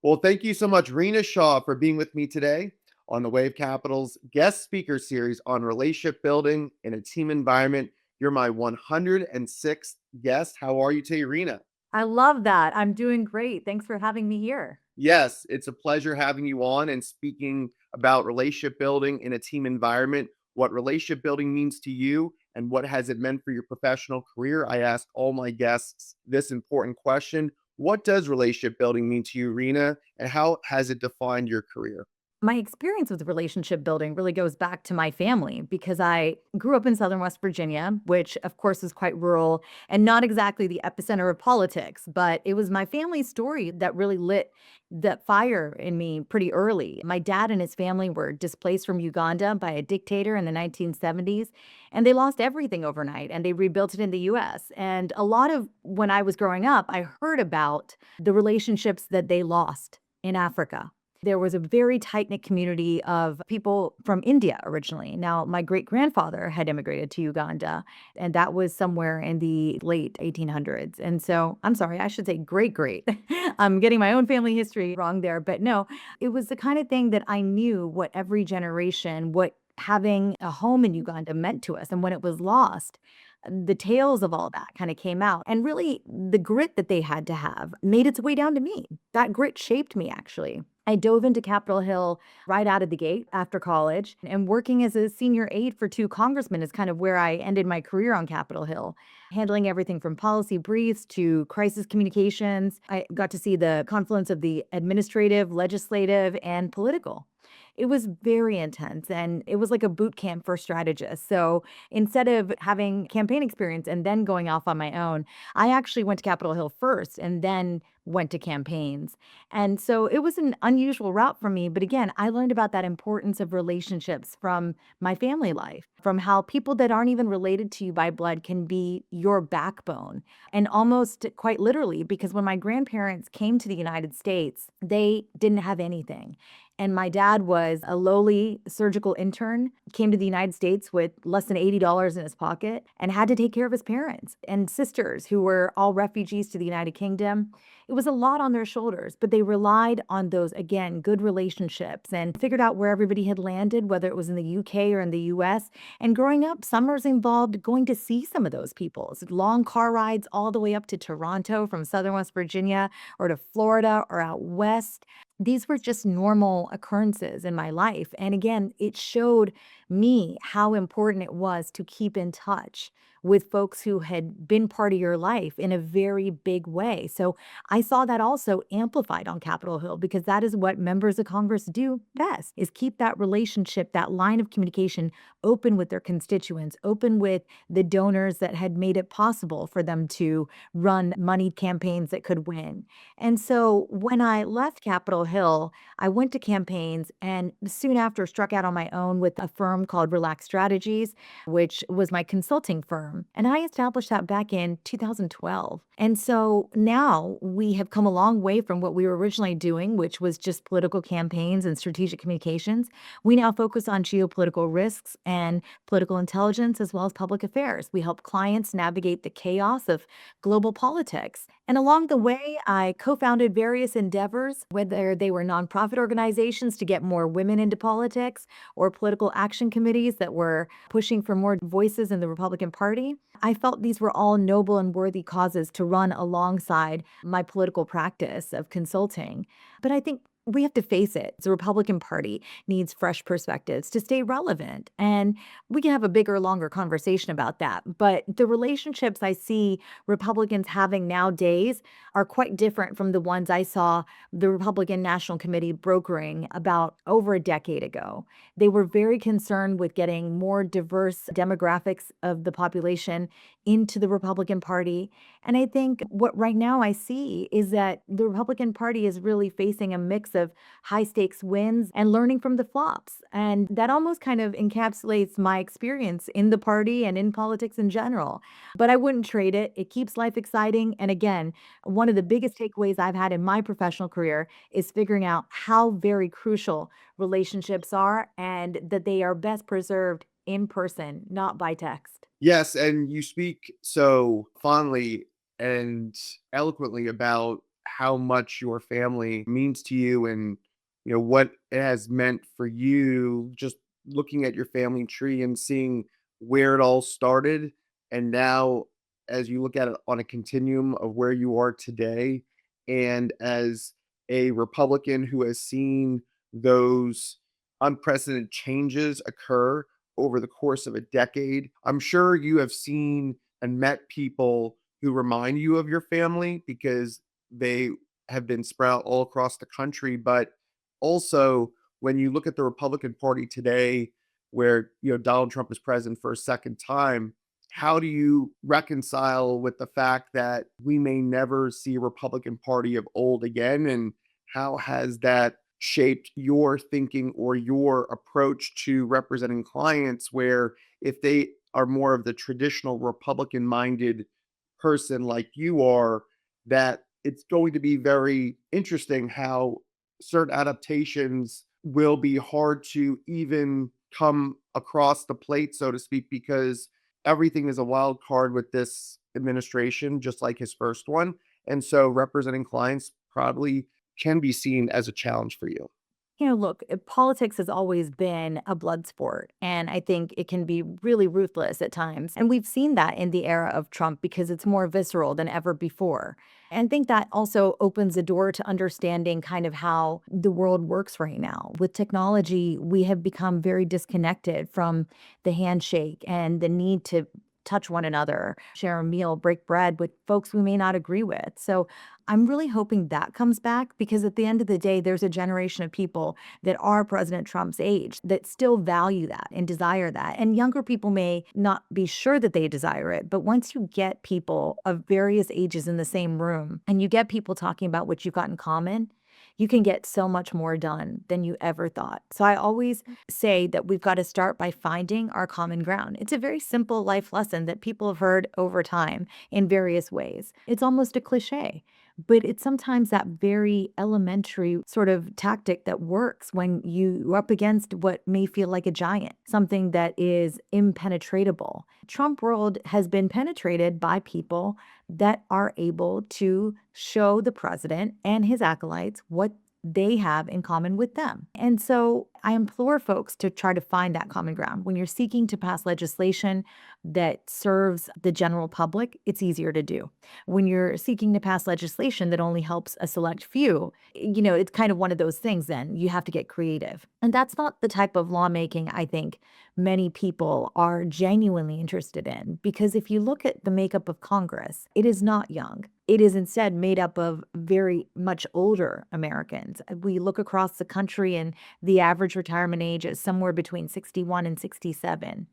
Well, thank you so much, Rina Shah, for being with me today on the WaveCapital's guest speaker series on relationship building in a team environment. You're my 106th guest. How are you today, Rina? I love that. I'm doing great. Thanks for having me here. Yes, it's a pleasure having you on and speaking about relationship building in a team environment, what relationship building means to you, and what has it meant for your professional career. I ask all my guests this important question. What does relationship building mean to you, Rina, and how has it defined your career? My experience with relationship building really goes back to my family because I grew up in Southern West Virginia, which of course is quite rural and not exactly the epicenter of politics, but it was my family's story that really lit the fire in me pretty early. My dad and his family were displaced from Uganda by a dictator in the 1970s, and they lost everything overnight and they rebuilt it in the US. And a lot of when I was growing up, I heard about the relationships that they lost in Africa. There was a very tight-knit community of people from India originally. Now, my great-grandfather had immigrated to Uganda, and that was somewhere in the late 1800s. And so I'm sorry, I should say great-great. I'm getting my own family history wrong there, but no, it was the kind of thing that I knew what every generation, what having a home in Uganda meant to us. And when it was lost, the tales of all that kind of came out. And really, the grit that they had to have made its way down to me. That grit shaped me, actually. I dove into Capitol Hill right out of the gate after college, and working as a senior aide for two congressmen is kind of where I ended my career on Capitol Hill, handling everything from policy briefs to crisis communications. I got to see the confluence of the administrative, legislative, and political. It was very intense and it was like a boot camp for strategists. So instead of having campaign experience and then going off on my own, I actually went to Capitol Hill first and then went to campaigns. And so it was an unusual route for me. But again, I learned about that importance of relationships from my family life, from how people that aren't even related to you by blood can be your backbone. And almost quite literally, because when my grandparents came to the United States, they didn't have anything. And my dad was a lowly surgical intern, came to the United States with less than $80 in his pocket and had to take care of his parents and sisters who were all refugees to the United Kingdom. It was a lot on their shoulders, but they relied on those, again, good relationships and figured out where everybody had landed, whether it was in the UK or in the US. And growing up, summers involved going to see some of those people. So long car rides all the way up to Toronto from Southern West Virginia or to Florida or out west. These were just normal occurrences in my life. And again, it showed me how important it was to keep in touch with folks who had been part of your life in a very big way. So I saw that also amplified on Capitol Hill because that is what members of Congress do best is keep that relationship, that line of communication open with their constituents, open with the donors that had made it possible for them to run moneyed campaigns that could win. And so when I left Capitol Hill, I went to campaigns and soon after struck out on my own with a firm called Relax Strategies, which was my consulting firm. And I established that back in 2012. And so now we have come a long way from what we were originally doing, which was just political campaigns and strategic communications. We now focus on geopolitical risks and political intelligence as well as public affairs. We help clients navigate the chaos of global politics. And along the way, I co founded various endeavors, whether they were nonprofit organizations to get more women into politics or political action committees that were pushing for more voices in the Republican Party. I felt these were all noble and worthy causes to run alongside my political practice of consulting. But I think we have to face it. The Republican Party needs fresh perspectives to stay relevant. And we can have a bigger, longer conversation about that. But the relationships I see Republicans having nowadays are quite different from the ones I saw the Republican National Committee brokering about over a decade ago. They were very concerned with getting more diverse demographics of the population into the Republican Party. And I think what right now I see is that the Republican Party is really facing a mix of high stakes wins and learning from the flops. And that almost kind of encapsulates my experience in the party and in politics in general. But I wouldn't trade it. It keeps life exciting. And again, one of the biggest takeaways I've had in my professional career is figuring out how very crucial relationships are and that they are best preserved in person, not by text. Yes, and you speak so fondly and eloquently about how much your family means to you and what it has meant for you, just looking at your family tree and seeing where it all started, and now as you look at it on a continuum of where you are today, and as a Republican who has seen those unprecedented changes occur over the course of a decade, I'm sure you have seen and met people who remind you of your family because they have been spread out all across the country. But also, when you look at the Republican Party today, where Donald Trump is president for a second time, how do you reconcile with the fact that we may never see a Republican Party of old again? And how has that shaped your thinking or your approach to representing clients, where if they are more of the traditional Republican minded person like you are, that it's going to be very interesting how certain adaptations will be hard to even come across the plate, so to speak, because everything is a wild card with this administration, just like his first one. And so representing clients probably can be seen as a challenge for you. Look, politics has always been a blood sport, and I think it can be really ruthless at times. And we've seen that in the era of Trump because it's more visceral than ever before. And I think that also opens the door to understanding kind of how the world works right now. With technology, we have become very disconnected from the handshake and the need to touch one another, share a meal, break bread with folks we may not agree with. So I'm really hoping that comes back because at the end of the day, there's a generation of people that are President Trump's age that still value that and desire that. And younger people may not be sure that they desire it. But once you get people of various ages in the same room and you get people talking about what you've got in common, you can get so much more done than you ever thought. So I always say that we've got to start by finding our common ground. It's a very simple life lesson that people have heard over time in various ways. It's almost a cliche, but it's sometimes that very elementary sort of tactic that works when you're up against what may feel like a giant, something that is impenetrable. Trump world has been penetrated by people that are able to show the president and his acolytes what they have in common with them. And so I implore folks to try to find that common ground. When you're seeking to pass legislation that serves the general public, it's easier to do. When you're seeking to pass legislation that only helps a select few, it's kind of one of those things then. You have to get creative. And that's not the type of lawmaking I think many people are genuinely interested in. Because if you look at the makeup of Congress, it is not young. It is instead made up of very much older Americans. We look across the country and the average retirement age is somewhere between 61 and 67.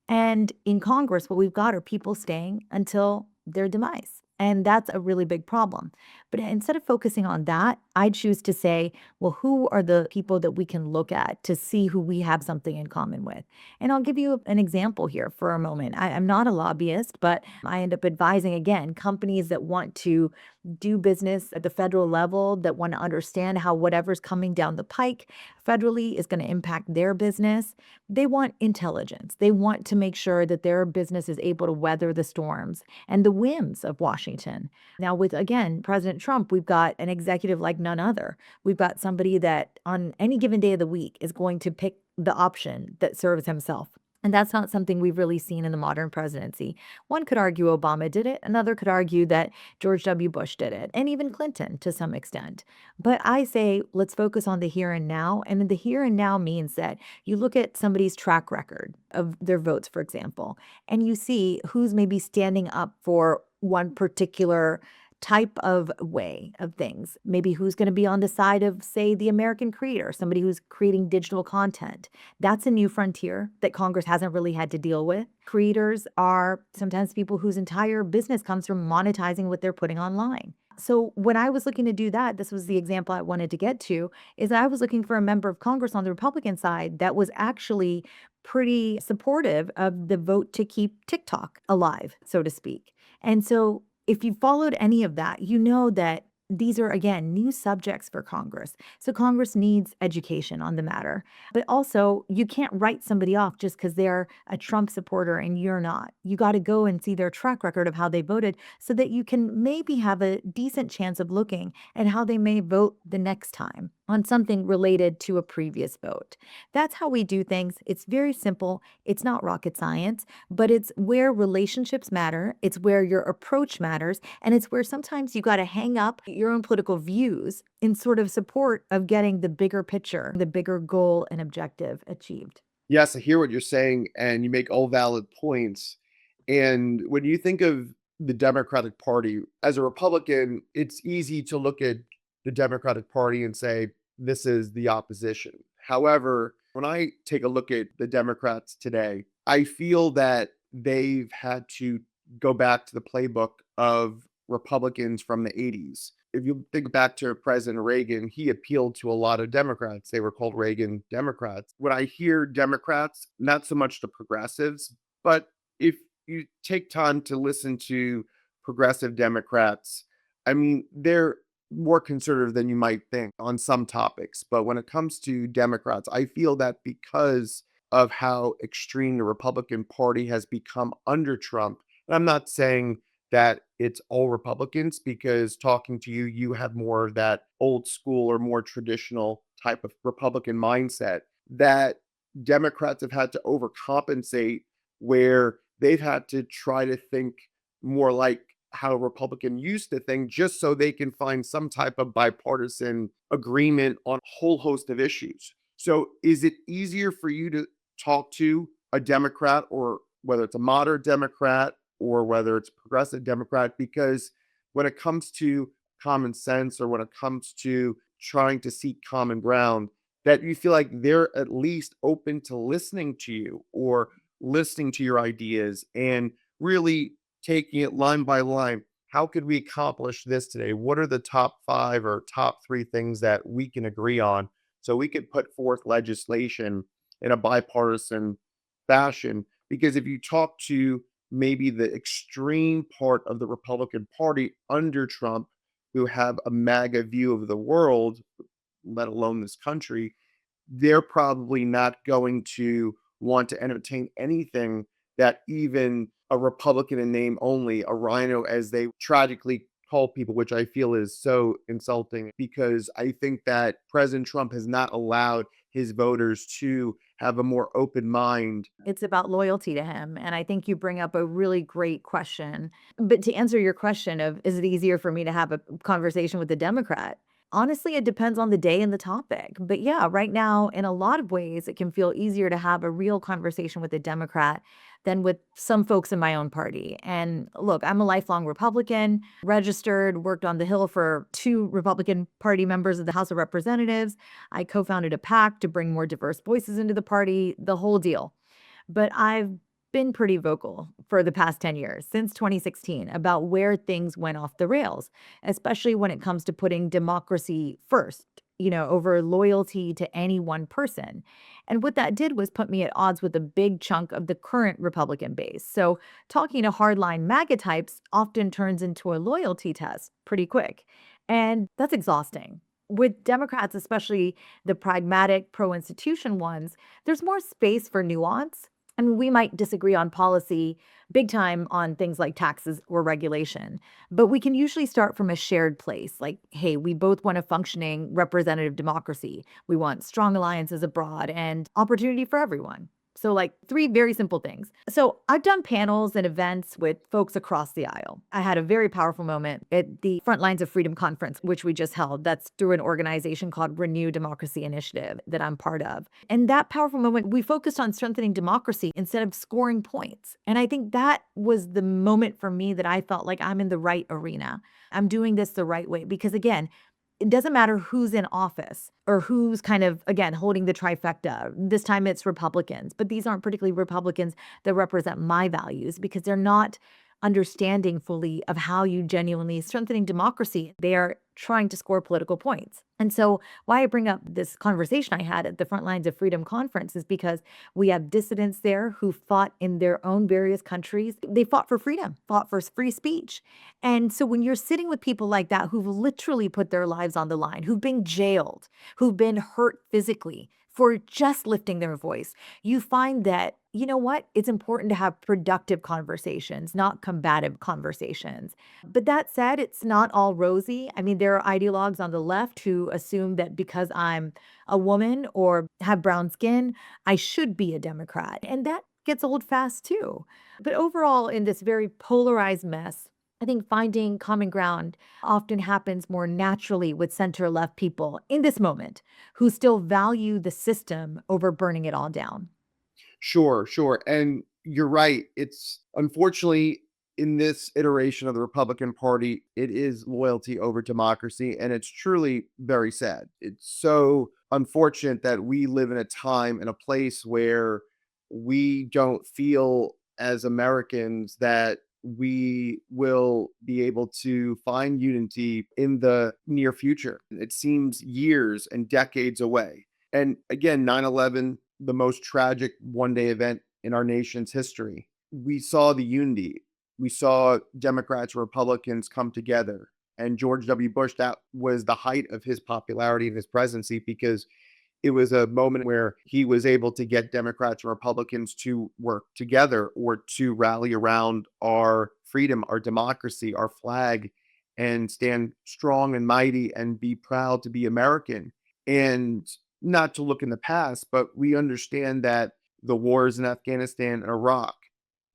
And in Congress, what we've got are people staying until their demise. And that's a really big problem. But instead of focusing on that, I choose to say, well, who are the people that we can look at to see who we have something in common with? And I'll give you an example here for a moment. I'm not a lobbyist, but I end up advising, again, companies that want to do business at the federal level, that want to understand how whatever's coming down the pike federally is going to impact their business. They want intelligence. They want to make sure that their business is able to weather the storms and the whims of Washington. Now, with, again, President Trump, we've got an executive like none other. We've got somebody that on any given day of the week is going to pick the option that serves himself. And that's not something we've really seen in the modern presidency. One could argue Obama did it. Another could argue that George W. Bush did it, and even Clinton to some extent. But I say let's focus on the here and now. And the here and now means that you look at somebody's track record of their votes, for example, and you see who's maybe standing up for one particular type of way of things. Maybe who's going to be on the side of, say, the American creator, somebody who's creating digital content. That's a new frontier that Congress hasn't really had to deal with. Creators are sometimes people whose entire business comes from monetizing what they're putting online. So when I was looking to do that, this was the example I wanted to get to, is I was looking for a member of Congress on the Republican side that was actually pretty supportive of the vote to keep TikTok alive, so to speak. And so if you followed any of that, you know that These are, again, new subjects for Congress. So Congress needs education on the matter. But also, you can't write somebody off just because they're a Trump supporter and you're not. You got to go and see their track record of how they voted so that you can maybe have a decent chance of looking at how they may vote the next time on something related to a previous vote. That's how we do things. It's very simple. It's not rocket science, but it's where relationships matter. It's where your approach matters. And it's where sometimes you got to hang up your own political views in sort of support of getting the bigger picture, the bigger goal and objective achieved. Yes, I hear what you're saying, and you make all valid points. And when you think of the Democratic Party, as a Republican, it's easy to look at the Democratic Party and say, this is the opposition. However, when I take a look at the Democrats today, I feel that they've had to go back to the playbook of Republicans from the 80s. If you think back to President Reagan, he appealed to a lot of Democrats. They were called Reagan Democrats. When I hear Democrats, not so much the progressives, but if you take time to listen to progressive Democrats, I mean, they're more conservative than you might think on some topics. But when it comes to Democrats, I feel that because of how extreme the Republican Party has become under Trump, and I'm not saying that it's all Republicans because talking to you, you have more of that old school or more traditional type of Republican mindset that Democrats have had to overcompensate where they've had to try to think more like how a Republican used to think just so they can find some type of bipartisan agreement on a whole host of issues. So is it easier for you to talk to a Democrat or whether it's a moderate Democrat or whether it's progressive Democrat, because when it comes to common sense or when it comes to trying to seek common ground, that you feel like they're at least open to listening to you or listening to your ideas and really taking it line by line. How could we accomplish this today? What are the top five or top three things that we can agree on so we could put forth legislation in a bipartisan fashion? Because if you talk to maybe the extreme part of the Republican Party under Trump who have a MAGA view of the world, let alone this country, they're probably not going to want to entertain anything that even a Republican in name only, a rhino, as they tragically call people, which I feel is so insulting because I think that President Trump has not allowed his voters to have a more open mind. It's about loyalty to him. And I think you bring up a really great question. But to answer your question of, is it easier for me to have a conversation with a Democrat? Honestly, it depends on the day and the topic. But yeah, right now, in a lot of ways, it can feel easier to have a real conversation with a Democrat than with some folks in my own party. And look, I'm a lifelong Republican, registered, worked on the Hill for two Republican Party members of the House of Representatives. I co founded a PAC to bring more diverse voices into the party, the whole deal. But I've been pretty vocal for the past 10 years, since 2016, about where things went off the rails, especially when it comes to putting democracy first, over loyalty to any one person. And what that did was put me at odds with a big chunk of the current Republican base. So talking to hardline MAGA types often turns into a loyalty test pretty quick. And that's exhausting. With Democrats, especially the pragmatic pro institution ones, there's more space for nuance. I mean, we might disagree on policy big time on things like taxes or regulation, but we can usually start from a shared place. Like, hey, we both want a functioning representative democracy. We want strong alliances abroad and opportunity for everyone. So, like, three very simple things. So, I've done panels and events with folks across the aisle. I had a very powerful moment at the Front Lines of Freedom conference, which we just held. That's through an organization called Renew Democracy Initiative that I'm part of. And that powerful moment, we focused on strengthening democracy instead of scoring points. And I think that was the moment for me that I felt like I'm in the right arena. I'm doing this the right way. Because again, it doesn't matter who's in office or who's kind of, again, holding the trifecta. This time it's Republicans, but these aren't particularly Republicans that represent my values because they're not understanding fully of how you genuinely strengthening democracy. They are trying to score political points. And so, why I bring up this conversation I had at the Front Lines of Freedom conference is because we have dissidents there who fought in their own various countries. They fought for freedom, fought for free speech. And so, when you're sitting with people like that who've literally put their lives on the line, who've been jailed, who've been hurt physically for just lifting their voice, you find that, you know what? It's important to have productive conversations, not combative conversations. But that said, it's not all rosy. I mean, there are ideologues on the left who assume that because I'm a woman or have brown skin, I should be a Democrat. And that gets old fast too. But overall, in this very polarized mess, I think finding common ground often happens more naturally with center left people in this moment who still value the system over burning it all down. Sure, sure. And you're right. It's unfortunately in this iteration of the Republican Party, it is loyalty over democracy. And it's truly very sad. It's so unfortunate that we live in a time and a place where we don't feel as Americans that we will be able to find unity in the near future. It seems years and decades away. And again, 9/11, the most tragic one-day event in our nation's history. We saw the unity. We saw Democrats and Republicans come together. And George W. Bush, that was the height of his popularity and his presidency because it was a moment where he was able to get Democrats and Republicans to work together or to rally around our freedom, our democracy, our flag, and stand strong and mighty and be proud to be American. And not to look in the past, but we understand that the wars in Afghanistan and Iraq,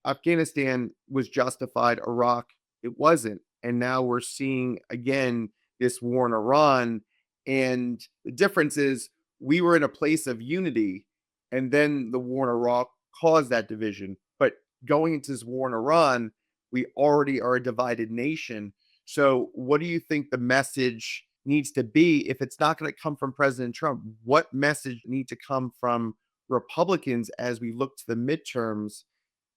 Afghanistan was justified, Iraq, it wasn't. And now we're seeing again this war in Iran. And the difference is we were in a place of unity, and then the war in Iraq caused that division. But going into this war in Iran, we already are a divided nation. So, what do you think the message needs to be if it's not going to come from President Trump? What message need to come from Republicans as we look to the midterms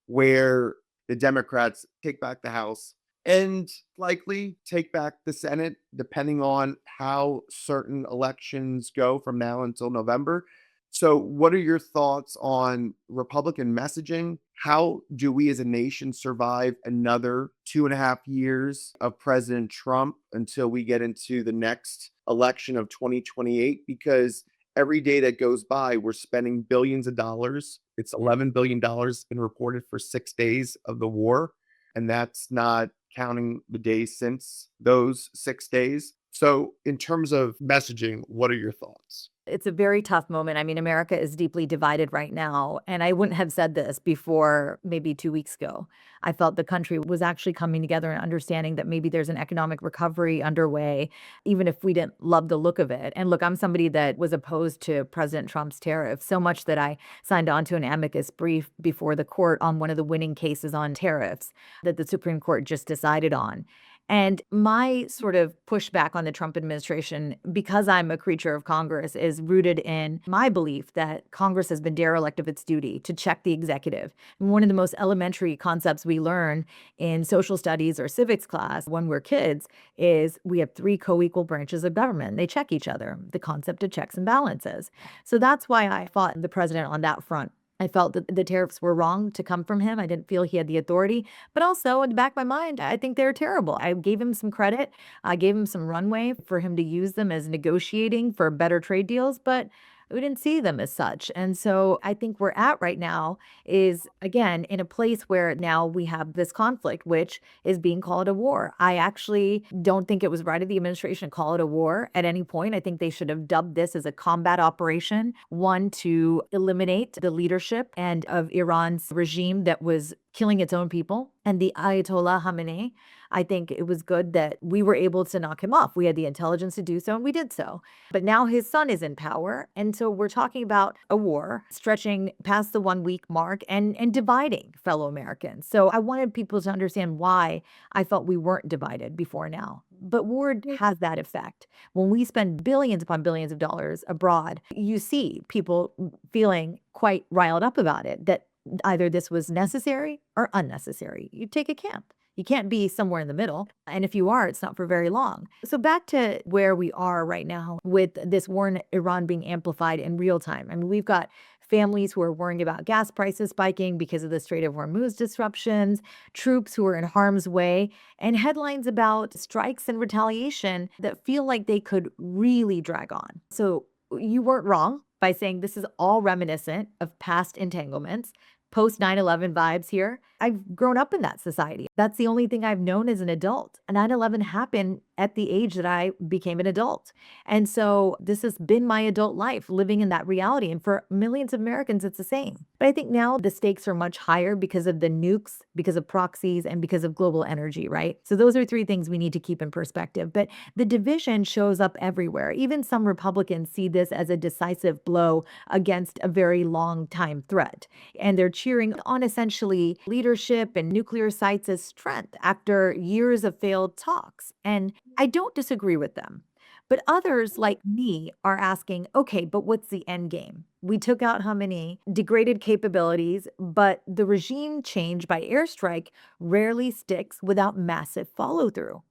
where the Democrats take back the House and likely take back the Senate, depending on how certain elections go from now until November. So, what are your thoughts on Republican messaging? How do we as a nation survive another 2.5 years of President Trump until we get into the next election of 2028? Because every day that goes by, we're spending billions of dollars. It's $11 billion been reported for 6 days of the war. And that's not counting the days since those 6 days. So, in terms of messaging, what are your thoughts? It's a very tough moment. I mean, America is deeply divided right now. And I wouldn't have said this before maybe 2 weeks ago. I felt the country was actually coming together and understanding that maybe there's an economic recovery underway, even if we didn't love the look of it. And look, I'm somebody that was opposed to President Trump's tariffs so much that I signed on to an amicus brief before the court on one of the winning cases on tariffs that the Supreme Court just decided on. And my sort of pushback on the Trump administration, because I'm a creature of Congress, is rooted in my belief that Congress has been derelict of its duty to check the executive. And one of the most elementary concepts we learn in social studies or civics class when we're kids is we have three co-equal branches of government. They check each other, the concept of checks and balances. So that's why I fought the president on that front. I felt that the tariffs were wrong to come from him. I didn't feel he had the authority. But also, in the back of my mind, I think they're terrible. I gave him some credit. I gave him some runway for him to use them as negotiating for better trade deals. But we didn't see them as such. And so I think we're at right now is, again, in a place where now we have this conflict, which is being called a war. I actually don't think it was right of the administration to call it a war at any point. I think they should have dubbed this as a combat operation, one to eliminate the leadership and of Iran's regime that was killing its own people and the Ayatollah Khamenei. I think it was good that we were able to knock him off. We had the intelligence to do so, and we did so. But now his son is in power. And so we're talking about a war stretching past the 1 week mark and dividing fellow Americans. So I wanted people to understand why I felt we weren't divided before now. But war has that effect. When we spend billions upon billions of dollars abroad, you see people feeling quite riled up about it, that either this was necessary or unnecessary. You take a camp. You can't be somewhere in the middle. And if you are, it's not for very long. So back to where we are right now with this war in Iran being amplified in real time. I mean, we've got families who are worrying about gas prices spiking because of the Strait of Hormuz disruptions, troops who are in harm's way, and headlines about strikes and retaliation that feel like they could really drag on. So you weren't wrong by saying this is all reminiscent of past entanglements. Post 9/11 vibes here. I've grown up in that society. That's the only thing I've known as an adult. 9/11 happened at the age that I became an adult. And so this has been my adult life, living in that reality. And for millions of Americans, it's the same. But I think now the stakes are much higher because of the nukes, because of proxies, and because of global energy, right? So those are three things we need to keep in perspective. But the division shows up everywhere. Even some Republicans see this as a decisive blow against a very long time threat. And they're cheering on essentially leadership and nuclear sites as strength after years of failed talks. And I don't disagree with them. But others, like me, are asking, okay, but what's the end game? We took out Khamenei, degraded capabilities, but the regime change by airstrike rarely sticks without massive follow through.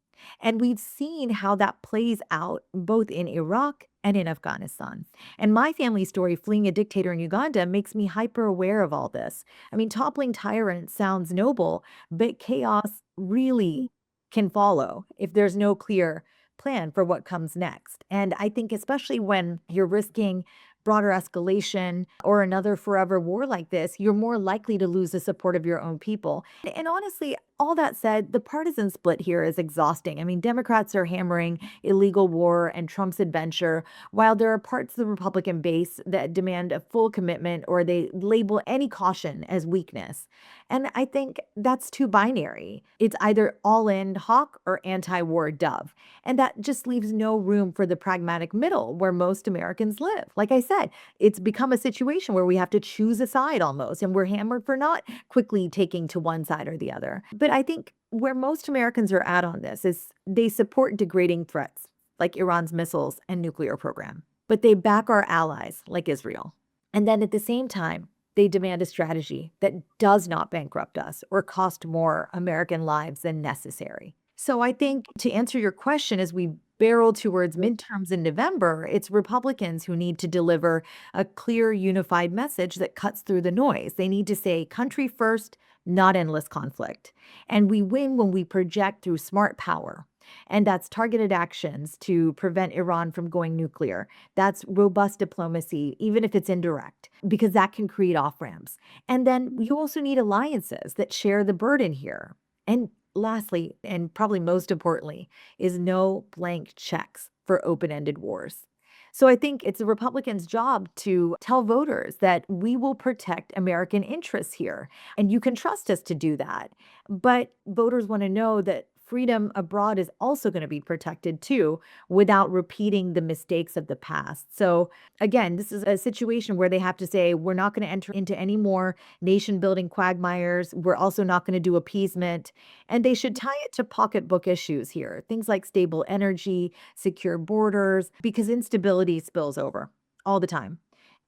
And we've seen how that plays out both in Iraq and in Afghanistan. And my family story, fleeing a dictator in Uganda, makes me hyper aware of all this. I mean, toppling tyrants sounds noble, but chaos really can follow if there's no clear plan for what comes next. And I think, especially when you're risking broader escalation or another forever war like this, you're more likely to lose the support of your own people. And honestly, all that said, the partisan split here is exhausting. I mean, Democrats are hammering illegal war and Trump's adventure, while there are parts of the Republican base that demand a full commitment or they label any caution as weakness. And I think that's too binary. It's either all in hawk or anti war dove. And that just leaves no room for the pragmatic middle where most Americans live. Like I said, it's become a situation where we have to choose a side almost, and we're hammered for not quickly taking to one side or the other. But I think where most Americans are at on this is they support degrading threats like Iran's missiles and nuclear program, but they back our allies like Israel. And then at the same time, they demand a strategy that does not bankrupt us or cost more American lives than necessary. So I think to answer your question, as we barrel towards midterms in November, it's Republicans who need to deliver a clear, unified message that cuts through the noise. They need to say country first, not endless conflict. And we win when we project through smart power. And that's targeted actions to prevent Iran from going nuclear. That's robust diplomacy, even if it's indirect, because that can create off ramps. And then you also need alliances that share the burden here. And lastly, and probably most importantly, is no blank checks for open ended wars. So I think it's the Republicans' job to tell voters that we will protect American interests here, and you can trust us to do that. But voters want to know that freedom abroad is also going to be protected too without repeating the mistakes of the past. So again, this is a situation where they have to say, we're not going to enter into any more nation building quagmires. We're also not going to do appeasement. And they should tie it to pocketbook issues here, things like stable energy, secure borders, because instability spills over all the time.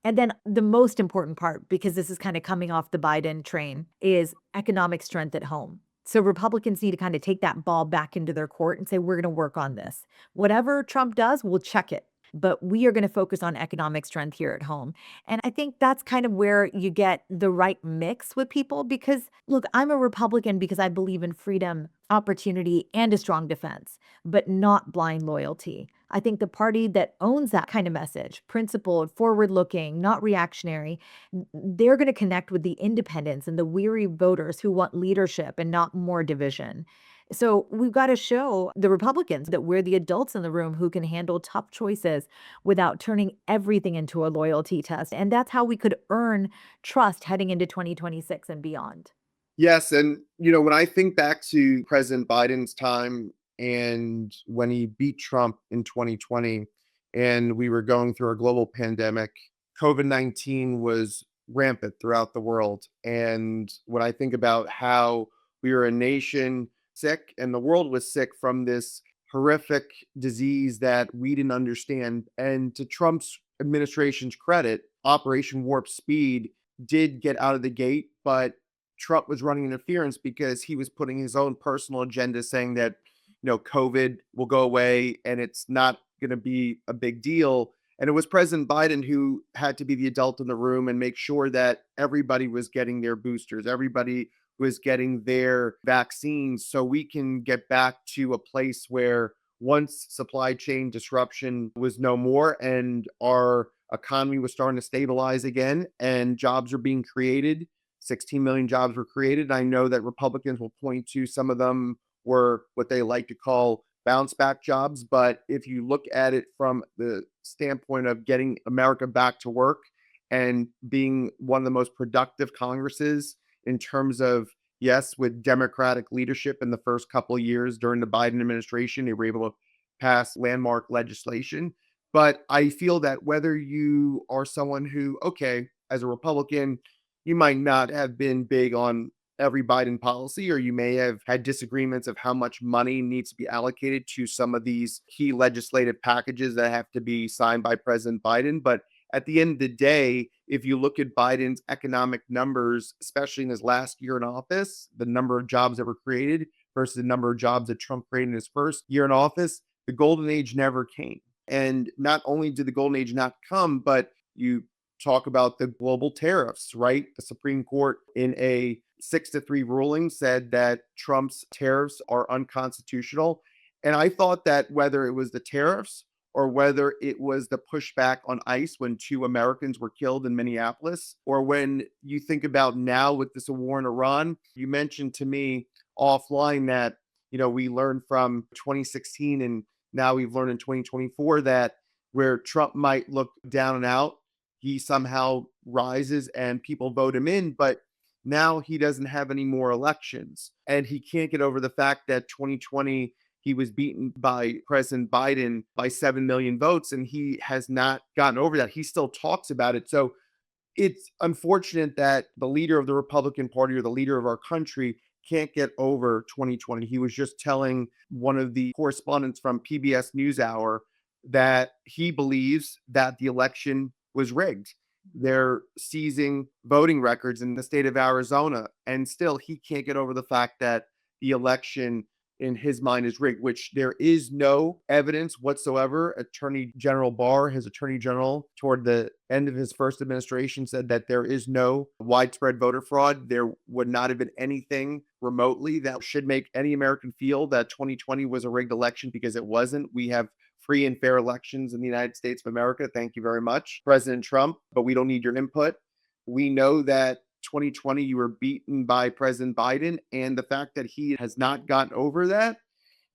And then the most important part, because this is kind of coming off the Biden train, is economic strength at home. So Republicans need to kind of take that ball back into their court and say, we're going to work on this. Whatever Trump does, we'll check it. But we are going to focus on economic strength here at home. And I think that's kind of where you get the right mix with people because, look, I'm a Republican because I believe in freedom, opportunity, and a strong defense, but not blind loyalty. I think the party that owns that kind of message, principled, forward looking, not reactionary, they're going to connect with the independents and the weary voters who want leadership and not more division. So we've got to show the Republicans that we're the adults in the room who can handle tough choices without turning everything into a loyalty test. And that's how we could earn trust heading into 2026 and beyond. Yes, and when I think back to President Biden's time and when he beat Trump in 2020 and we were going through a global pandemic, COVID-19 was rampant throughout the world. And when I think about how we were a nation sick and the world was sick from this horrific disease that we didn't understand, and to Trump's administration's credit, Operation Warp Speed did get out of the gate, but Trump was running interference because he was putting his own personal agenda saying that, COVID will go away and it's not going to be a big deal. And it was President Biden who had to be the adult in the room and make sure that everybody was getting their boosters, everybody was getting their vaccines, so we can get back to a place where once supply chain disruption was no more and our economy was starting to stabilize again and jobs are being created. 16 million jobs were created. I know that Republicans will point to some of them were what they like to call bounce back jobs. But if you look at it from the standpoint of getting America back to work and being one of the most productive Congresses in terms of, yes, with Democratic leadership in the first couple of years during the Biden administration, they were able to pass landmark legislation. But I feel that whether you are someone who, okay, as a Republican, you might not have been big on every Biden policy, or you may have had disagreements of how much money needs to be allocated to some of these key legislative packages that have to be signed by President Biden. But at the end of the day, if you look at Biden's economic numbers, especially in his last year in office, the number of jobs that were created versus the number of jobs that Trump created in his first year in office, the golden age never came. And not only did the golden age not come, but you talk about the global tariffs, right? The Supreme Court in a 6-3 ruling said that Trump's tariffs are unconstitutional. And I thought that whether it was the tariffs or whether it was the pushback on ICE when 2 Americans were killed in Minneapolis, or when you think about now with this war in Iran, you mentioned to me offline that, we learned from 2016 and now we've learned in 2024 that where Trump might look down and out, he somehow rises and people vote him in. But now he doesn't have any more elections. And he can't get over the fact that 2020, he was beaten by President Biden by 7 million votes, and he has not gotten over that. He still talks about it. So it's unfortunate that the leader of the Republican Party or the leader of our country can't get over 2020. He was just telling one of the correspondents from PBS NewsHour that he believes that the election was rigged. They're seizing voting records in the state of Arizona, and still he can't get over the fact that the election in his mind is rigged, which there is no evidence whatsoever. Attorney General Barr, his attorney general, toward the end of his first administration, said that there is no widespread voter fraud. There would not have been anything remotely that should make any American feel that 2020 was a rigged election, because it wasn't. We have free and fair elections in the United States of America. Thank you very much, President Trump, but we don't need your input. We know that 2020, you were beaten by President Biden. And the fact that he has not gotten over that,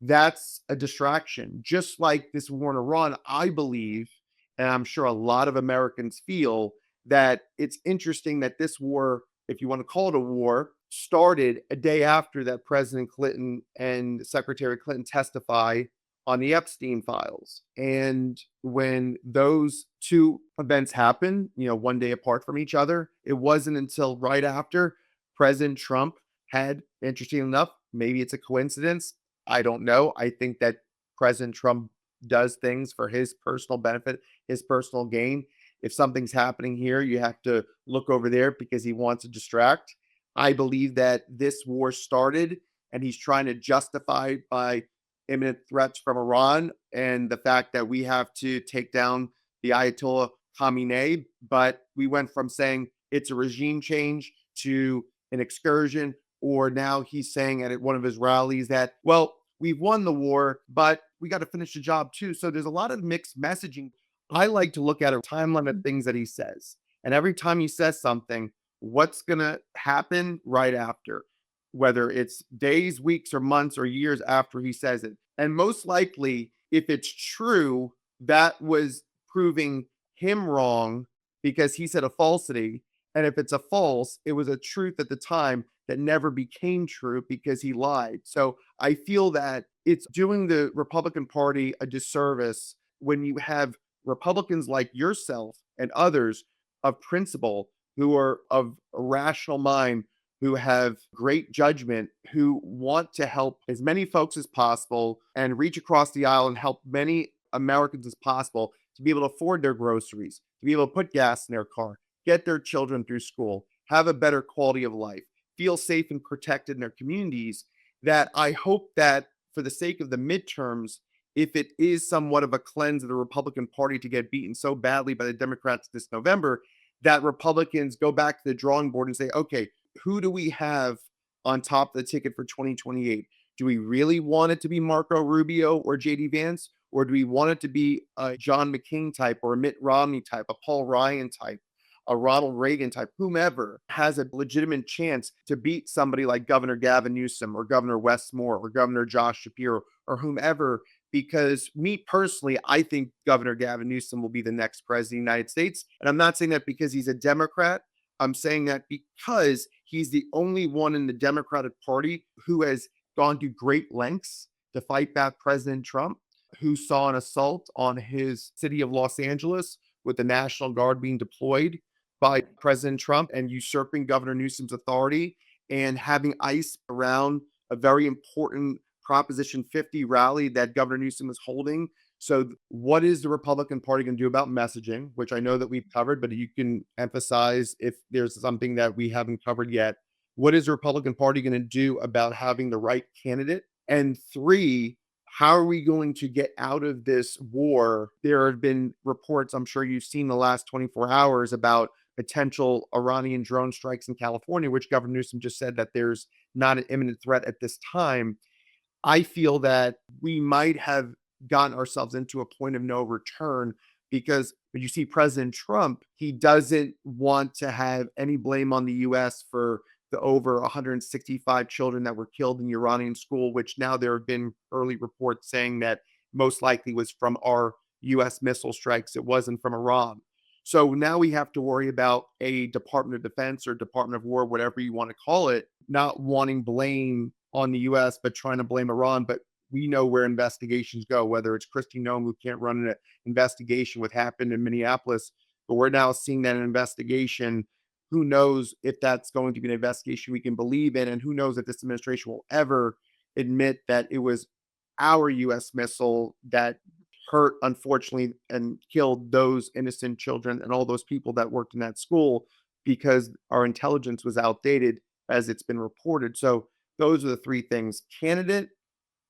that's a distraction. Just like this war in Iran, I believe, and I'm sure a lot of Americans feel, that it's interesting that this war, if you want to call it a war, started a day after that President Clinton and Secretary Clinton testify on the Epstein files. And when those 2 events happened, one day apart from each other, it wasn't until right after President Trump had, interesting enough, maybe it's a coincidence, I don't know. I think that President Trump does things for his personal benefit, his personal gain. If something's happening here, you have to look over there because he wants to distract. I believe that this war started and he's trying to justify by imminent threats from Iran and the fact that we have to take down the Ayatollah Khamenei. But we went from saying it's a regime change to an excursion, or now he's saying at one of his rallies that, well, we've won the war, but we got to finish the job too. So there's a lot of mixed messaging. I like to look at a timeline of things that he says. And every time he says something, what's going to happen right after? Whether it's days, weeks, or months, or years after he says it. And most likely, if it's true, that was proving him wrong because he said a falsity. And if it's a false, it was a truth at the time that never became true because he lied. So I feel that it's doing the Republican Party a disservice when you have Republicans like yourself and others of principle who are of a rational mind, who have great judgment, who want to help as many folks as possible and reach across the aisle and help many Americans as possible to be able to afford their groceries, to be able to put gas in their car, get their children through school, have a better quality of life. feel safe and protected in their communities, that I hope that for the sake of the midterms, if it is somewhat of a cleanse of the Republican Party to get beaten so badly by the Democrats this November, that Republicans go back to the drawing board and say, okay, who do we have on top of the ticket for 2028? Do we really want it to be Marco Rubio or JD Vance? Or do we want it to be a John McCain type or a Mitt Romney type, a Paul Ryan type, a Ronald Reagan type, whomever has a legitimate chance to beat somebody like Governor Gavin Newsom or Governor Wes Moore or Governor Josh Shapiro or whomever? Because me personally, I think Governor Gavin Newsom will be the next president of the United States. And I'm not saying that because he's a Democrat. I'm saying that because he's the only one in the Democratic Party who has gone to great lengths to fight back President Trump, who saw an assault on his city of Los Angeles with the National Guard being deployed by President Trump and usurping Governor Newsom's authority and having ICE around a very important Proposition 50 rally that Governor Newsom is holding. So, what is the Republican Party going to do about messaging, which I know that we've covered, but you can emphasize if there's something that we haven't covered yet. What is the Republican Party going to do about having the right candidate? And three, how are we going to get out of this war? There have been reports, I'm sure you've seen the last 24 hours, about potential Iranian drone strikes in California, which Governor Newsom just said that there's not an imminent threat at this time. I feel that we might have gotten ourselves into a point of no return because when you see President Trump, he doesn't want to have any blame on the US for the over 165 children that were killed in the Iranian school, which now there have been early reports saying that most likely was from our US missile strikes. It wasn't from Iran. So now we have to worry about a Department of Defense or Department of War, whatever you want to call it, not wanting blame on the US, but trying to blame Iran. But we know where investigations go, whether it's Kristi Noem, who can't run an investigation what happened in Minneapolis, but we're now seeing that investigation. Who knows if that's going to be an investigation we can believe in, and who knows if this administration will ever admit that it was our US missile that hurt, unfortunately, and killed those innocent children and all those people that worked in that school because our intelligence was outdated as it's been reported. So those are the three things: candidate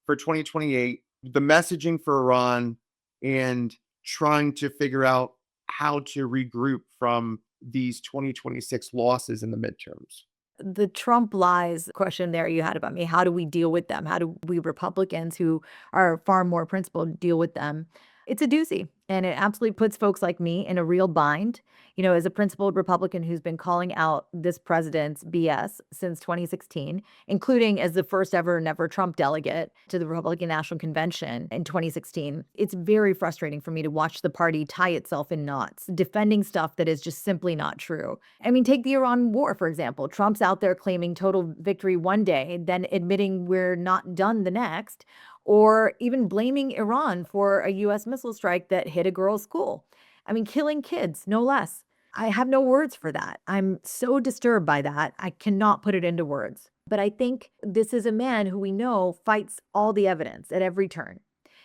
for 2028, the messaging for Iran, and trying to figure out how to regroup from these 2026 losses in the midterms. The Trump lies question there you had about me, how do we deal with them? How do we Republicans who are far more principled deal with them? It's a doozy, and it absolutely puts folks like me in a real bind. As a principled Republican who's been calling out this president's BS since 2016, including as the first ever never Trump delegate to the Republican National Convention in 2016, it's very frustrating for me to watch the party tie itself in knots, defending stuff that is just simply not true. I mean, take the Iran war, for example. Trump's out there claiming total victory one day, then admitting we're not done the next, or even blaming Iran for a US missile strike that hit a girl's school. I mean, killing kids, no less. I have no words for that. I'm so disturbed by that. I cannot put it into words. But I think this is a man who we know fights all the evidence at every turn.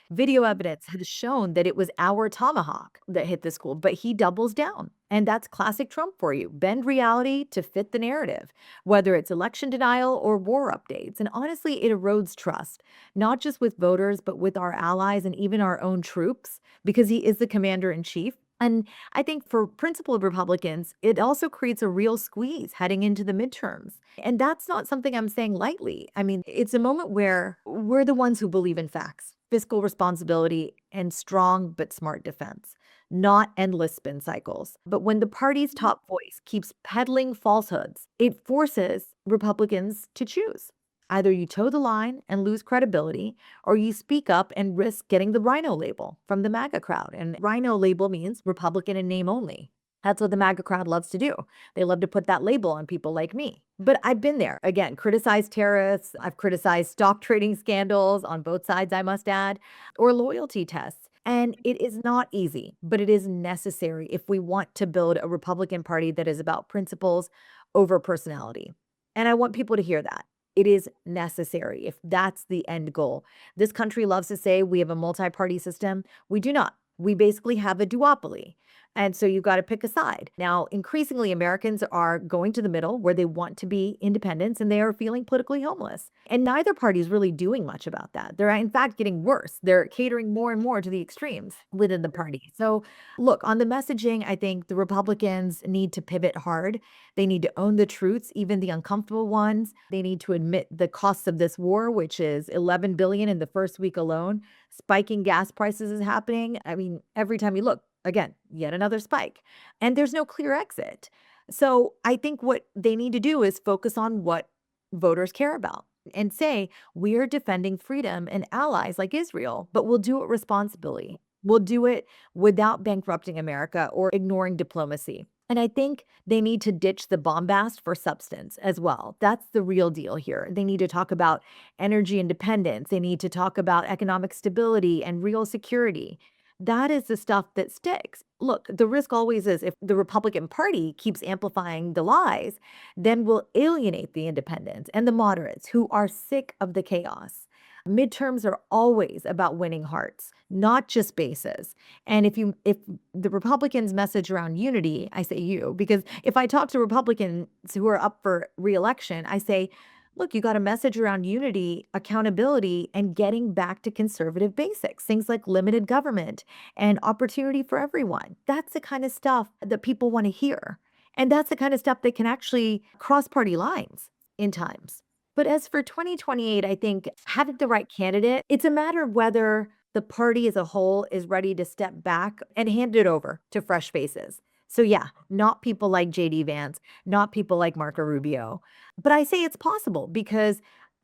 Video evidence has shown that it was our Tomahawk that hit the school, but he doubles down. And that's classic Trump for you. Bend reality to fit the narrative, whether it's election denial or war updates. And honestly, it erodes trust, not just with voters, but with our allies and even our own troops, because he is the commander in chief. And I think for principled Republicans, it also creates a real squeeze heading into the midterms. And that's not something I'm saying lightly. I mean, it's a moment where we're the ones who believe in facts, fiscal responsibility, and strong but smart defense, not endless spin cycles. But when the party's top voice keeps peddling falsehoods, it forces Republicans to choose. Either you toe the line and lose credibility, or you speak up and risk getting the Rhino label from the MAGA crowd. And Rhino label means Republican in name only. That's what the MAGA crowd loves to do. They love to put that label on people like me. But I've been there. Again, criticized terrorists. I've criticized stock trading scandals on both sides, I must add, or loyalty tests. And it is not easy, but it is necessary if we want to build a Republican Party that is about principles over personality. And I want people to hear that. It is necessary if that's the end goal. This country loves to say we have a multi-party system. We do not. We basically have a duopoly. And so you've got to pick a side. Now, increasingly, Americans are going to the middle where they want to be independents and they are feeling politically homeless. And neither party is really doing much about that. They're, in fact, getting worse. They're catering more and more to the extremes within the party. So, look, on the messaging, I think the Republicans need to pivot hard. They need to own the truths, even the uncomfortable ones. They need to admit the costs of this war, which is 11 billion in the first week alone. Spiking gas prices is happening. I mean, every time you look, again, yet another spike. And there's no clear exit. So I think what they need to do is focus on what voters care about and say, we're defending freedom and allies like Israel, but we'll do it responsibly. We'll do it without bankrupting America or ignoring diplomacy. And I think they need to ditch the bombast for substance as well. That's the real deal here. They need to talk about energy independence. They need to talk about economic stability and real security. That is the stuff that sticks. Look, the risk always is if the Republican Party keeps amplifying the lies, then we'll alienate the independents and the moderates who are sick of the chaos. Midterms are always about winning hearts, not just bases. And if the Republicans message around unity, I say you, because if I talk to Republicans who are up for reelection, I say, look, you got a message around unity, accountability, and getting back to conservative basics, things like limited government and opportunity for everyone. That's the kind of stuff that people want to hear. And that's the kind of stuff that can actually cross party lines in times. But as for 2028, I think having the right candidate, it's a matter of whether the party as a whole is ready to step back and hand it over to fresh faces. So, yeah, not people like JD Vance, not people like Marco Rubio. But I say it's possible because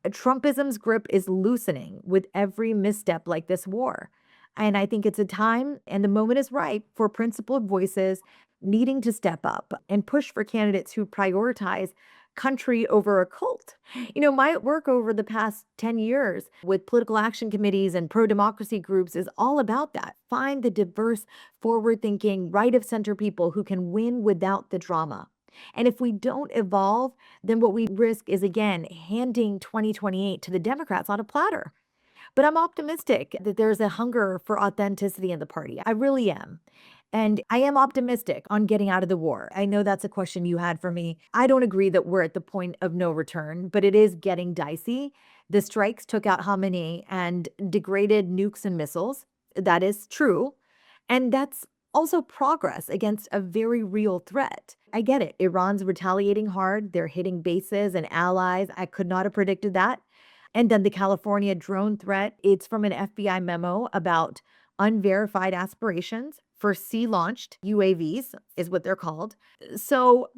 Trumpism's grip is loosening with every misstep like this war. And I think it's a time and the moment is right for principled voices needing to step up and push for candidates who prioritize country over a cult. My work over the past 10 years with political action committees and pro democracy groups is all about that. Find the diverse, forward thinking, right of center people who can win without the drama. And if we don't evolve, then what we risk is again handing 2028 to the Democrats on a platter. But I'm optimistic that there's a hunger for authenticity in the party. I really am. And I am optimistic on getting out of the war. I know that's a question you had for me. I don't agree that we're at the point of no return, but it is getting dicey. The strikes took out Khamenei and degraded nukes and missiles. That is true. And that's also progress against a very real threat. I get it. Iran's retaliating hard. They're hitting bases and allies. I could not have predicted that. And then the California drone threat, it's from an FBI memo about unverified aspirations for sea-launched UAVs, is what they're called. So,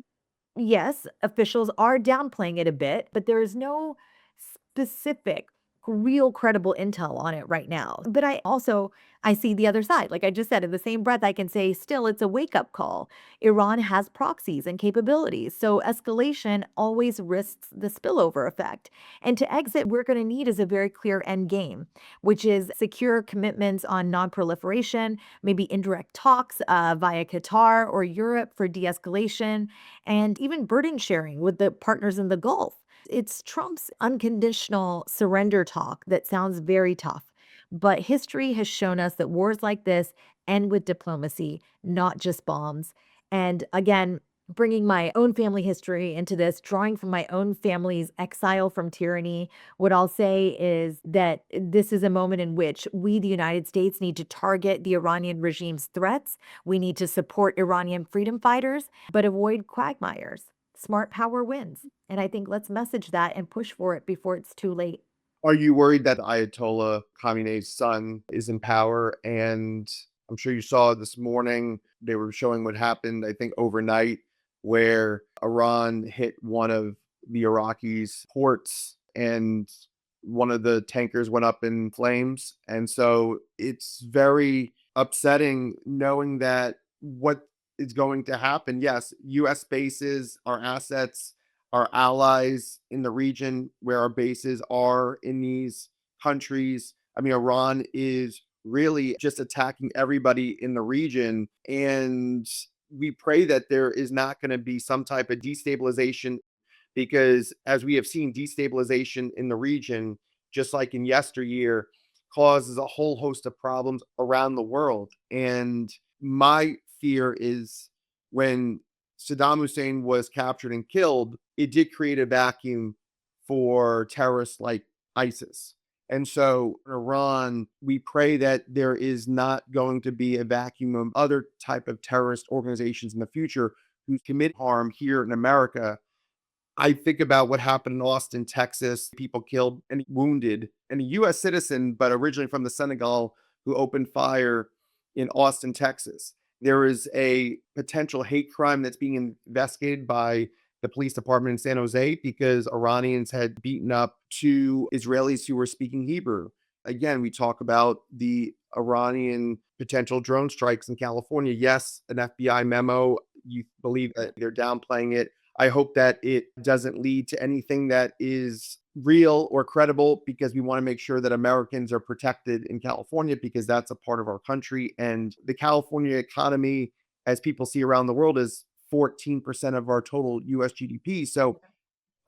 yes, officials are downplaying it a bit, but there is no specific, real credible intel on it right now. But I see the other side. Like I just said, in the same breath, I can say still it's a wake-up call. Iran has proxies and capabilities. So escalation always risks the spillover effect. And to exit, we're going to need is a very clear end game, which is secure commitments on non-proliferation, maybe indirect talks via Qatar or Europe for de-escalation, and even burden sharing with the partners in the Gulf. It's Trump's unconditional surrender talk that sounds very tough. But history has shown us that wars like this end with diplomacy, not just bombs. And again, bringing my own family history into this, drawing from my own family's exile from tyranny, what I'll say is that this is a moment in which we, the United States, need to target the Iranian regime's threats. We need to support Iranian freedom fighters, but avoid quagmires. Smart power wins. And I think let's message that and push for it before it's too late. Are you worried that Ayatollah Khamenei's son is in power? And I'm sure you saw this morning, they were showing what happened, I think overnight, where Iran hit one of the Iraqis' ports and one of the tankers went up in flames. And so it's very upsetting knowing that what is going to happen. Yes, US bases, our assets, our allies in the region where our bases are in these countries. I mean, Iran is really just attacking everybody in the region. And we pray that there is not going to be some type of destabilization because, as we have seen, destabilization in the region, just like in yesteryear, causes a whole host of problems around the world. And my fear is when Saddam Hussein was captured and killed, it did create a vacuum for terrorists like ISIS. And so in Iran, we pray that there is not going to be a vacuum of other type of terrorist organizations in the future who commit harm here in America. I think about what happened in Austin, Texas, people killed and wounded, and a US citizen, but originally from the Senegal, who opened fire in Austin, Texas. There is a potential hate crime that's being investigated by the police department in San Jose because Iranians had beaten up two Israelis who were speaking Hebrew. Again, we talk about the Iranian potential drone strikes in California. Yes, an FBI memo. You believe that they're downplaying it. I hope that it doesn't lead to anything that is real or credible because we want to make sure that Americans are protected in California because that's a part of our country. And the California economy, as people see around the world, is 14% of our total US GDP. So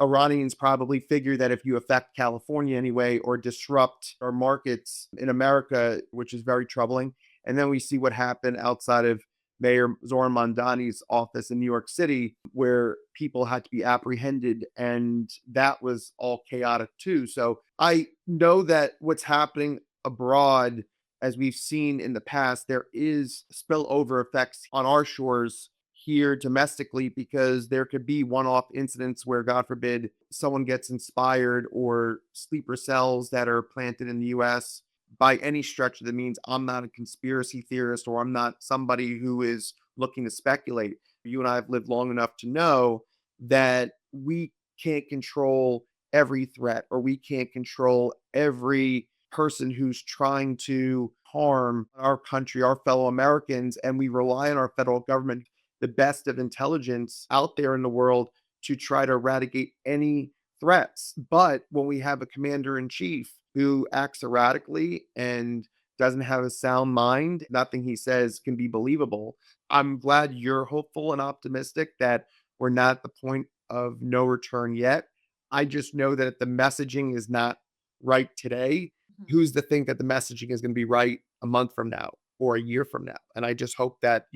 Iranians probably figure that if you affect California anyway or disrupt our markets in America, which is very troubling. And then we see what happened outside of Mayor Zoran Mamdani's office in New York City, where people had to be apprehended, and that was all chaotic too. So I know that what's happening abroad, as we've seen in the past, there is spillover effects on our shores here domestically because there could be one-off incidents where, God forbid, someone gets inspired or sleeper cells that are planted in the US. By any stretch of the means, I'm not a conspiracy theorist or I'm not somebody who is looking to speculate. You and I have lived long enough to know that we can't control every threat or we can't control every person who's trying to harm our country, our fellow Americans, and we rely on our federal government, the best of intelligence out there in the world, to try to eradicate any threats. But when we have a commander in chief who acts erratically and doesn't have a sound mind, nothing he says can be believable. I'm glad you're hopeful and optimistic that we're not at the point of no return yet. I just know that if the messaging is not right today, who's to think that the messaging is going to be right a month from now or a year from now? And I just hope that,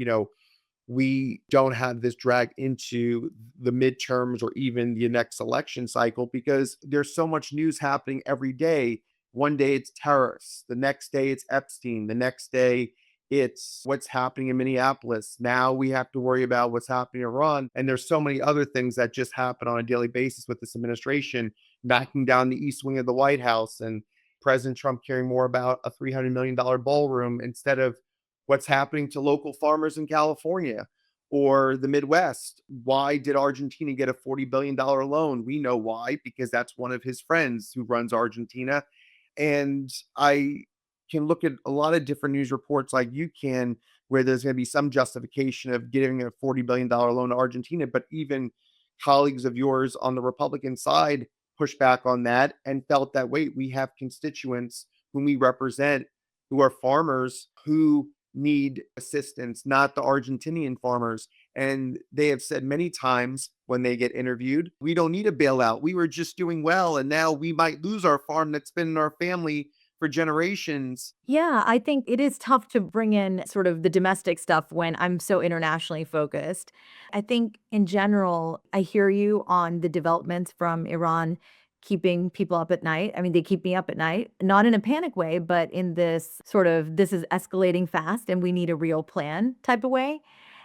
we don't have this drag into the midterms or even the next election cycle because there's so much news happening every day. One day it's terrorists, the next day it's Epstein, the next day it's what's happening in Minneapolis. Now we have to worry about what's happening in Iran. And there's so many other things that just happen on a daily basis with this administration, knocking down the east wing of the White House and President Trump caring more about a $300 million ballroom instead of what's happening to local farmers in California or the Midwest. Why did Argentina get a $40 billion loan? We know why, because that's one of his friends who runs Argentina. And I can look at a lot of different news reports like you can, where there's going to be some justification of giving a $40 billion loan to Argentina. But even colleagues of yours on the Republican side pushed back on that and felt that, wait, we have constituents whom we represent who are farmers who need assistance, not the Argentinian farmers. And they have said many times when they get interviewed, we don't need a bailout. We were just doing well. And now we might lose our farm that's been in our family for generations. Yeah, I think it is tough to bring in sort of the domestic stuff when I'm so internationally focused. I think in general, I hear you on the developments from Iran keeping people up at night. I mean, they keep me up at night, not in a panic way, but in this sort of this is escalating fast and we need a real plan type of way.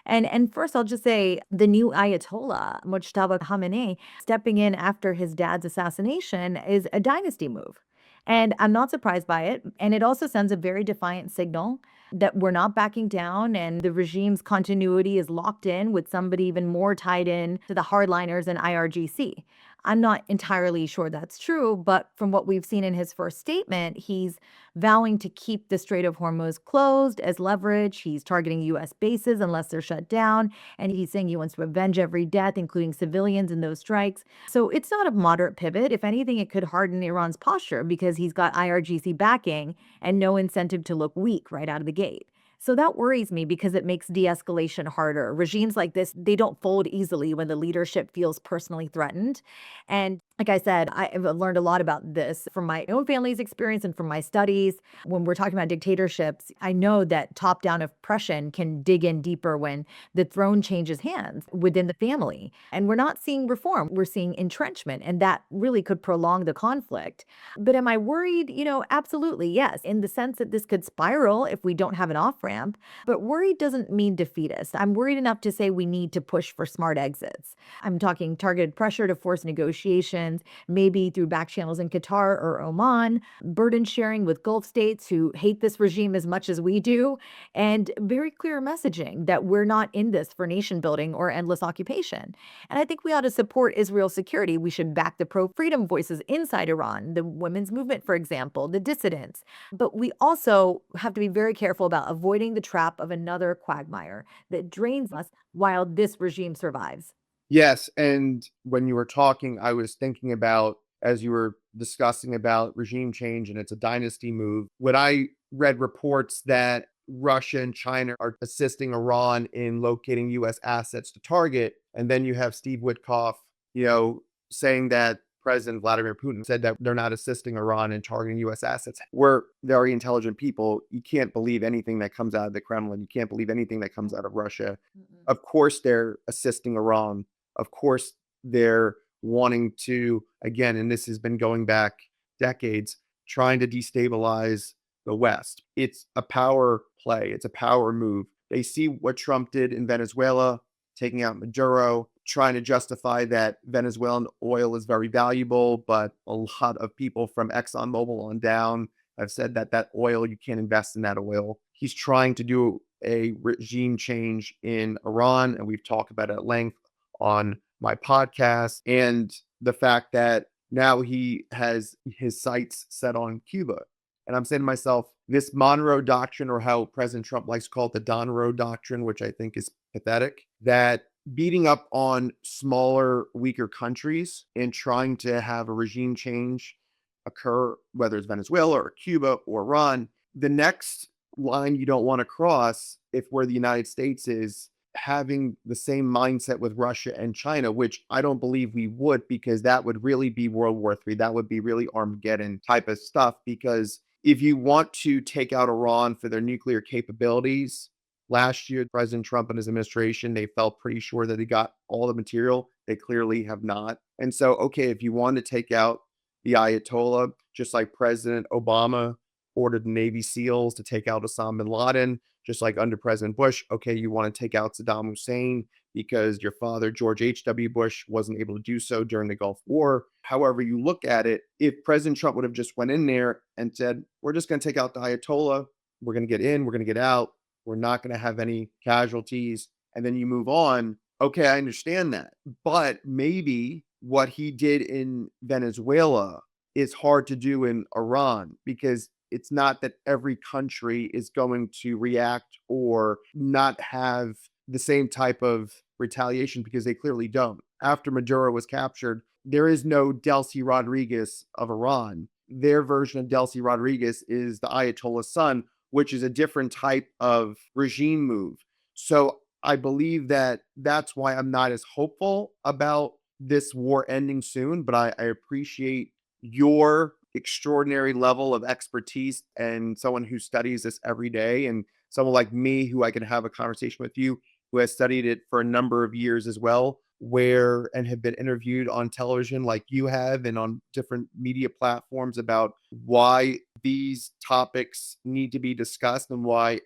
And first I'll just say the new Ayatollah, Mujtaba Khamenei, stepping in after his dad's assassination is a dynasty move. And I'm not surprised by it. And it also sends a very defiant signal that we're not backing down and the regime's continuity is locked in with somebody even more tied in to the hardliners and IRGC. I'm not entirely sure that's true, but from what we've seen in his first statement, he's vowing to keep the Strait of Hormuz closed as leverage. He's targeting U.S. bases unless they're shut down. And he's saying he wants to avenge every death, including civilians in those strikes. So it's not a moderate pivot. If anything, it could harden Iran's posture because he's got IRGC backing and no incentive to look weak right out of the gate. So that worries me because it makes de-escalation harder. Regimes like this, they don't fold easily when the leadership feels personally threatened. And Like I said, I've learned a lot about this from my own family's experience and from my studies. When we're talking about dictatorships, I know that top down oppression can dig in deeper when the throne changes hands within the family. And we're not seeing reform, we're seeing entrenchment, and that really could prolong the conflict. But am I worried? Absolutely, yes, in the sense that this could spiral if we don't have an off ramp. But worried doesn't mean defeatist. I'm worried enough to say we need to push for smart exits. I'm talking targeted pressure to force negotiations, maybe through back channels in Qatar or Oman, burden sharing with Gulf states who hate this regime as much as we do, and very clear messaging that we're not in this for nation building or endless occupation. And I think we ought to support Israel's security. We should back the pro freedom voices inside Iran, the women's movement, for example, the dissidents. But we also have to be very careful about avoiding the trap of another quagmire that drains us while this regime survives. Yes, and when you were talking, I was thinking about, as you were discussing about regime change and it's a dynasty move, when I read reports that Russia and China are assisting Iran in locating US assets to target, and then you have Steve Witkoff, you know, saying that President Vladimir Putin said that they're not assisting Iran in targeting US assets. We're very intelligent people. You can't believe anything that comes out of the Kremlin. You can't believe anything that comes out of Russia. Mm-mm. Of course they're assisting Iran. Of course, they're wanting to, again, and this has been going back decades, trying to destabilize the West. It's a power play, it's a power move. They see what Trump did in Venezuela, taking out Maduro, trying to justify that Venezuelan oil is very valuable, but a lot of people from ExxonMobil on down have said that that oil, you can't invest in that oil. He's trying to do a regime change in Iran, and we've talked about it at length on my podcast, and the fact that now he has his sights set on Cuba. And I'm saying to myself, this Monroe Doctrine, or how President Trump likes to call it the Donroe Doctrine, which I think is pathetic, that beating up on smaller, weaker countries and trying to have a regime change occur, whether it's Venezuela or Cuba or Iran, the next line you don't want to cross, if where the United States is, having the same mindset with Russia and China, which I don't believe we would, because that would really be World War III. That would be really Armageddon type of stuff. Because if you want to take out Iran for their nuclear capabilities, last year, President Trump and his administration, they felt pretty sure that they got all the material. They clearly have not. And so, okay, if you want to take out the Ayatollah, just like President Obama ordered the Navy SEALs to take out Osama bin Laden, just like under President Bush. Okay, you want to take out Saddam Hussein because your father, George H.W. Bush, wasn't able to do so during the Gulf War. However you look at it, if President Trump would have just went in there and said, we're just going to take out the Ayatollah, we're going to get in, we're going to get out, we're not going to have any casualties, and then you move on. Okay, I understand that. But maybe what he did in Venezuela is hard to do in Iran, because it's not that every country is going to react or not have the same type of retaliation, because they clearly don't. After Maduro was captured, there is no Delcy Rodriguez of Iran. Their version of Delcy Rodriguez is the Ayatollah's son, which is a different type of regime move. So I believe that that's why I'm not as hopeful about this war ending soon, but I appreciate your extraordinary level of expertise and someone who studies this every day, and someone like me who I can have a conversation with you who has studied it for a number of years as well, where and have been interviewed on television like you have and on different media platforms about why these topics need to be discussed and why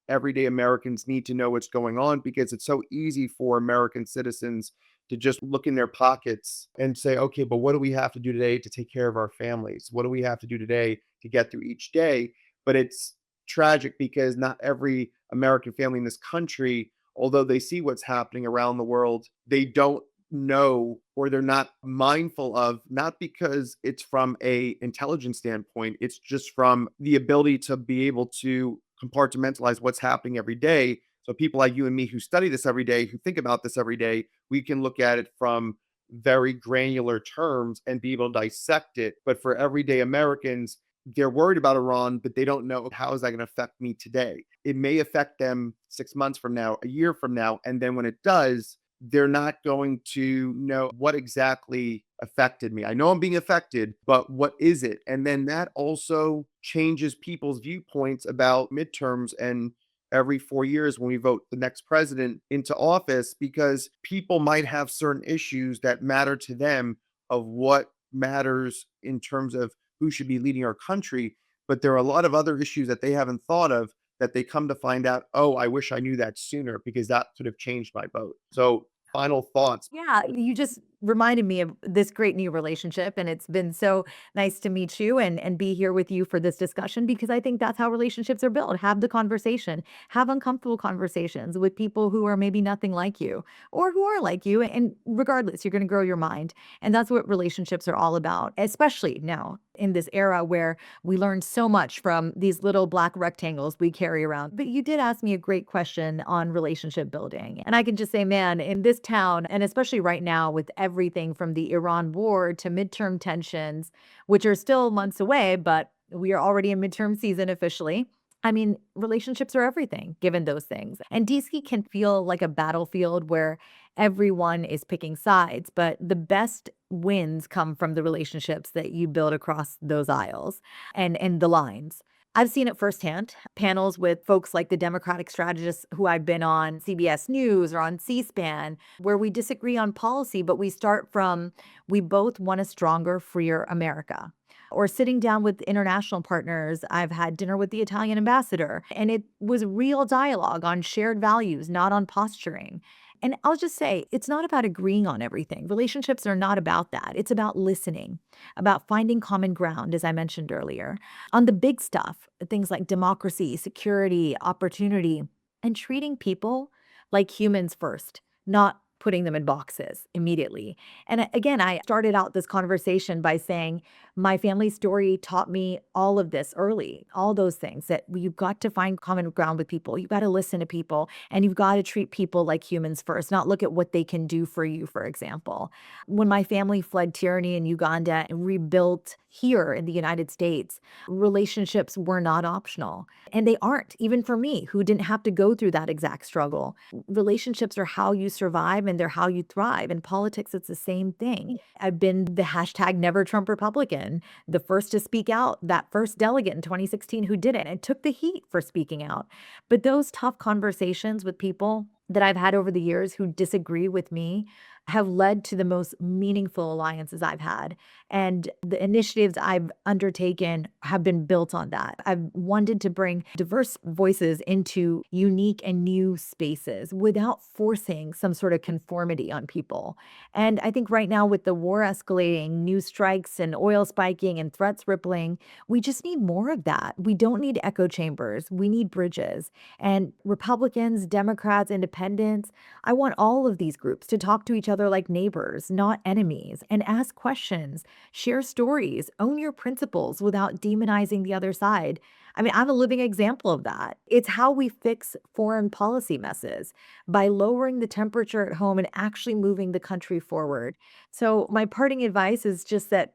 everyday Americans need to know what's going on, because it's so easy for American citizens to just look in their pockets and say, okay, but what do we have to do today to take care of our families? What do we have to do today to get through each day? But it's tragic because not every American family in this country, although they see what's happening around the world, they don't know, or they're not mindful of, not because it's from a intelligence standpoint, it's just from the ability to be able to compartmentalize what's happening every day. So people like you and me who study this every day, who think about this every day, we can look at it from very granular terms and be able to dissect it. But for everyday Americans, they're worried about Iran, but they don't know, how is that going to affect me today? It may affect them 6 months from now, a year from now. And then when it does, they're not going to know what exactly affected me? I know I'm being affected, but what is it? And then that also changes people's viewpoints about midterms and every 4 years when we vote the next president into office, because people might have certain issues that matter to them of what matters in terms of who should be leading our country. But there are a lot of other issues that they haven't thought of that they come to find out, oh, I wish I knew that sooner because that could have changed my vote. So, final thoughts. Yeah, you just reminded me of this great new relationship, and it's been so nice to meet you and be here with you for this discussion because I think that's how relationships are built. Have the conversation, have uncomfortable conversations with people who are maybe nothing like you or who are like you, and regardless, you're going to grow your mind. And that's what relationships are all about, especially now in this era where we learn so much from these little black rectangles we carry around. But you did ask me a great question on relationship building. And I can just say, man, in this town, and especially right now with everything from the Iran war to midterm tensions, which are still months away, but we are already in midterm season officially. I mean, relationships are everything given those things. And DC can feel like a battlefield where everyone is picking sides, but the best wins come from the relationships that you build across those aisles and the lines. I've seen it firsthand. Panels with folks like the Democratic strategists who I've been on CBS News or on C-SPAN, where we disagree on policy, but we start from we both want a stronger, freer America. Or sitting down with international partners, I've had dinner with the Italian ambassador, and it was real dialogue on shared values, not on posturing. And I'll just say, it's not about agreeing on everything. Relationships are not about that. It's about listening, about finding common ground, as I mentioned earlier, on the big stuff, things like democracy, security, opportunity, and treating people like humans first, not putting them in boxes immediately. And again, I started out this conversation by saying my family story taught me all of this early, all those things that you've got to find common ground with people. You've got to listen to people and you've got to treat people like humans first, not look at what they can do for you, for example. When my family fled tyranny in Uganda and rebuilt here in the United States, relationships were not optional. And they aren't, even for me, who didn't have to go through that exact struggle. Relationships are how you survive and they're how you thrive. In politics, it's the same thing. I've been the hashtag Never Trump Republican, the first to speak out, that first delegate in 2016 who did it and took the heat for speaking out. But those tough conversations with people that I've had over the years who disagree with me have led to the most meaningful alliances I've had. And the initiatives I've undertaken have been built on that. I've wanted to bring diverse voices into unique and new spaces without forcing some sort of conformity on people. And I think right now, with the war escalating, news strikes and oil spiking and threats rippling, we just need more of that. We don't need echo chambers. We need bridges. And Republicans, Democrats, independents, I want all of these groups to talk to each other like neighbors, not enemies, and ask questions, share stories, own your principles without demonizing the other side. I mean, I'm a living example of that. It's how we fix foreign policy messes by lowering the temperature at home and actually moving the country forward. So, my parting advice is just that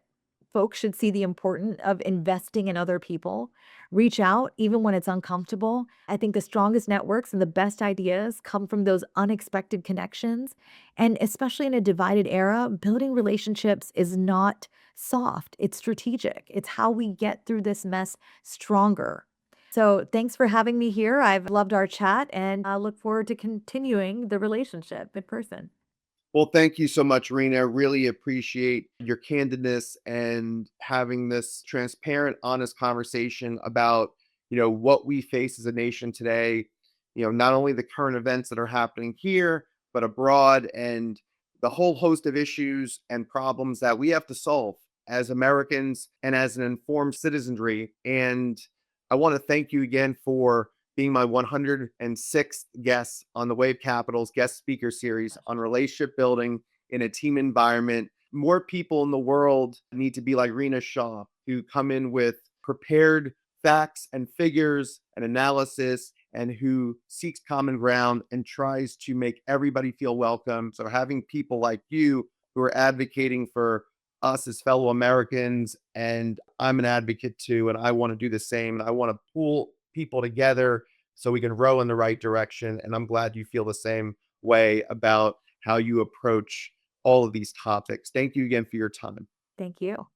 folks should see the importance of investing in other people. Reach out even when it's uncomfortable. I think the strongest networks and the best ideas come from those unexpected connections. And especially in a divided era, building relationships is not soft, it's strategic. It's how we get through this mess stronger. So, thanks for having me here. I've loved our chat and I look forward to continuing the relationship in person. Well, thank you so much, Rena. Really appreciate your candidness and having this transparent, honest conversation about, what we face as a nation today. Not only the current events that are happening here, but abroad, and the whole host of issues and problems that we have to solve as Americans and as an informed citizenry. And I want to thank you again for being my 106th guest on the WaveCapital's guest speaker series on relationship building in a team environment. More people in the world need to be like Rina Shah, who come in with prepared facts and figures and analysis, and who seeks common ground and tries to make everybody feel welcome. So having people like you who are advocating for us as fellow Americans, and I'm an advocate too, and I want to do the same. I want to pull people together so we can row in the right direction. And I'm glad you feel the same way about how you approach all of these topics. Thank you again for your time. Thank you.